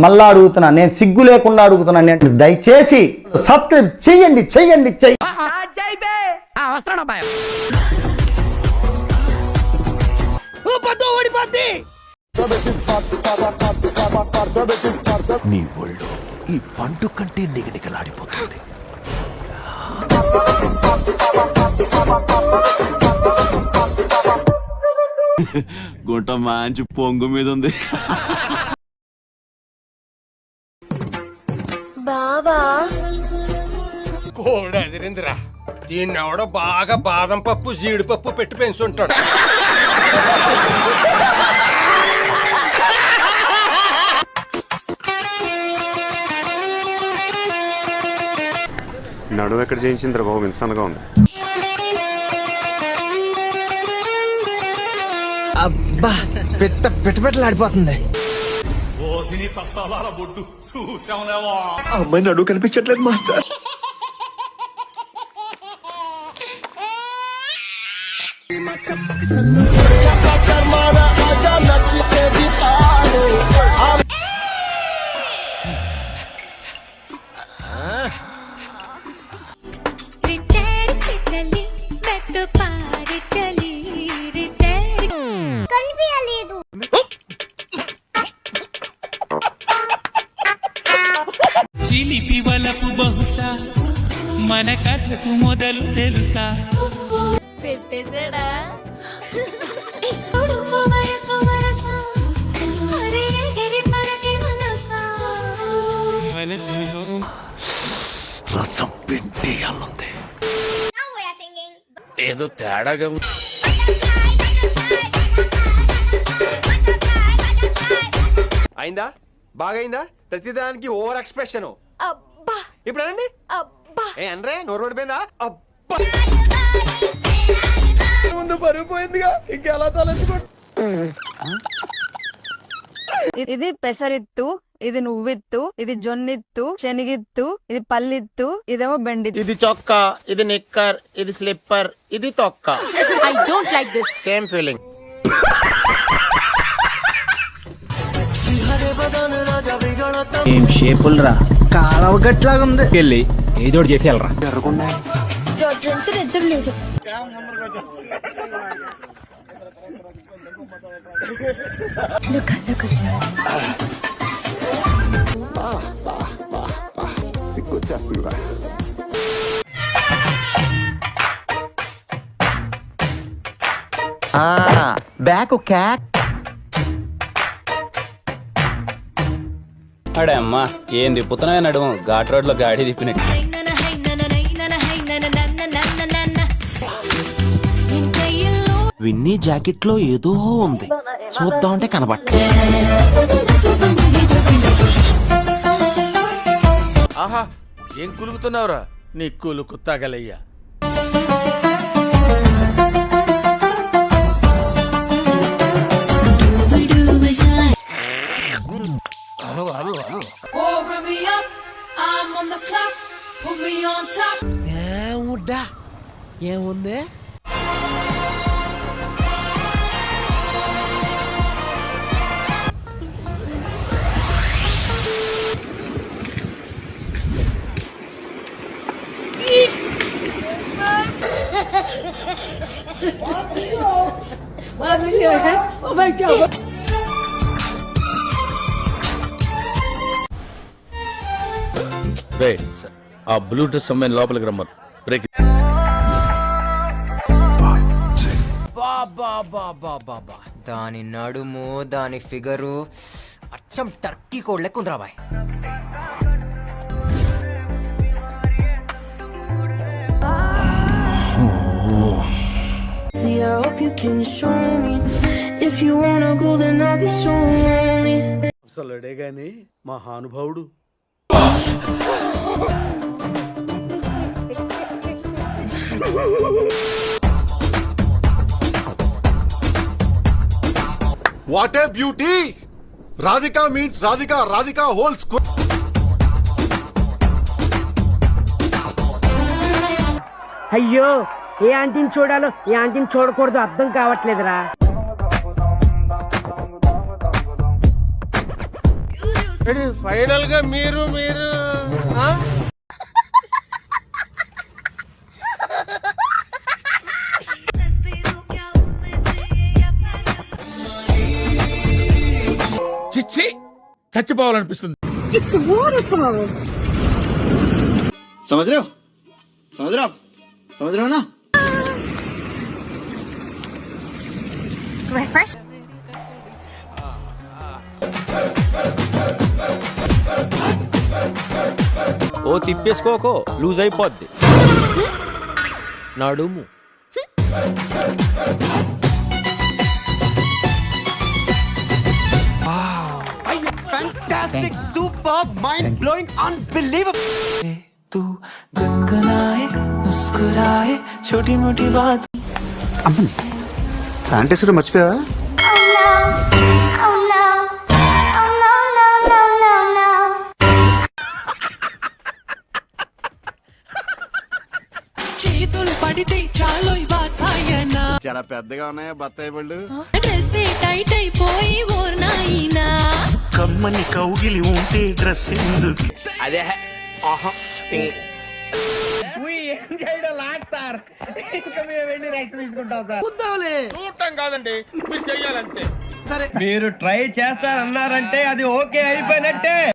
మళ్ళా అడుగుతున్నా, నేను సిగ్గు లేకుండా అడుగుతున్నా, నేను దయచేసి సబ్స్క్రైబ్ చెయ్యండి చెయ్యండి చెయ్యి. నీ ఒళ్ళు ఈ పండు కంటే నిగనిగలాడిపోతుంది. గుంట మంచి పొంగు మీద ఉంది. బాబా కోడి అదిరిందిరా. దీన్ని ఎవడో బాగా బాదం పప్పు జీడిపప్పు పెట్టి పెంచుంటాడు. నడువు ఎక్కడ చేయించిందిరా బాబు, ఇన్సాన్గా ఉంది. అబ్బా పెట్టలాడిపోతుంది. అమ్మాయి నడువు కనిపించట్లేదు మాస్టర్. చిలిపి వలపు బహుశా మన కథకు మొదలు తెలుసా. పెట్టేశాడా? రసం పిండియాలుంది. ఏదో తేడాగా అయిందా? బాగైందా? ప్రతిదానికి ఓవర్ ఎక్స్ప్రెషన్. అబ్బా ఇప్పుడు అనండి. అబ్బా ఏ అనరే, నోరు పడిపోయిందా? అబ్బా ముందు పరిగిపోయిందిగా, ఇంకెలా తలెత్తుకోండి. ఇది పెసరిత్తు, ఇది నువ్విత్తు, ఇది జొన్నిత్తు, శనగిత్తు, ఇది పల్లిత్తు, ఇదేమో బెండిత్తు. ఇది చొక్కా, ఇది నిక్కర్, ఇది స్లిప్పర్, ఇది తొక్క. I don't like this. Same feeling. ఏం షేపులు రా, కాలవ గట్లాగా ఉంది. వెళ్ళి ఏదో చేసేయాలరా. జంతులు ఎదురు లేదు. సిగ్గొచ్చేస్తుందిరా. బ్యాక్ క్యాక్. అడే అమ్మా, ఏం తిప్పుతున్నాయి నడుము, ఘాట్ రోడ్ లో గాడి తిప్పినట్టు. విన్నీ జాకెట్ లో ఏదో ఉంది, చూద్దామంటే కనబట్ట. ఆహా, ఏం కులుకుతున్నావురా? నీ కులుకు తగలయ్యా. దేవుడా, ఏముంది? ఆ బ్లూటూత్ సమయం లోపలికి రమ్మను. బ్రేక్. దాని నడుము, దాని ఫిగరు అచ్చం టర్కీ కోడ్ లెక్క ఉందిరా బాయ్. అసలుడే గాని మహానుభావుడు. What a beauty! Radhika means Radhika, Radhika whole square. అయ్యో, ఏ ఆంటీని చూడాలో ఏ ఆంటీని చూడకూడదు అర్థం కావట్లేదురా. ఫైనల్ గా మీరు ఆ? చిచ్చి చచ్చిపోవాలనిపిస్తుంది. సముద్రం సముద్రం సముద్రం ఓ తిప్పేసుకోకో లూజ్ అయిపోద్ది నడుము. Fantastic super mind blowing unbelievable. तू गुनगुनाए मुस्कुराए छोटी मोटी बात ఫ్యాంటసీలో మర్చిపోయావా? చేతులు పడితే చాలు ఇవాచాయనా చాలా పెద్దగా ఉన్నాయా బత్తాయి పళ్ళు? డ్రెస్ టైట్ అయిపోయి ఓర్నాయినా కమ్మని కౌగిలి ఉంటే డ్రెస్ ఎందుకు అదే ఆహా చూడటం కాదండి మీరు చెయ్యాలంతే. మీరు ట్రై చేస్తారన్నారంటే అది ఓకే అయిపోయినట్టే.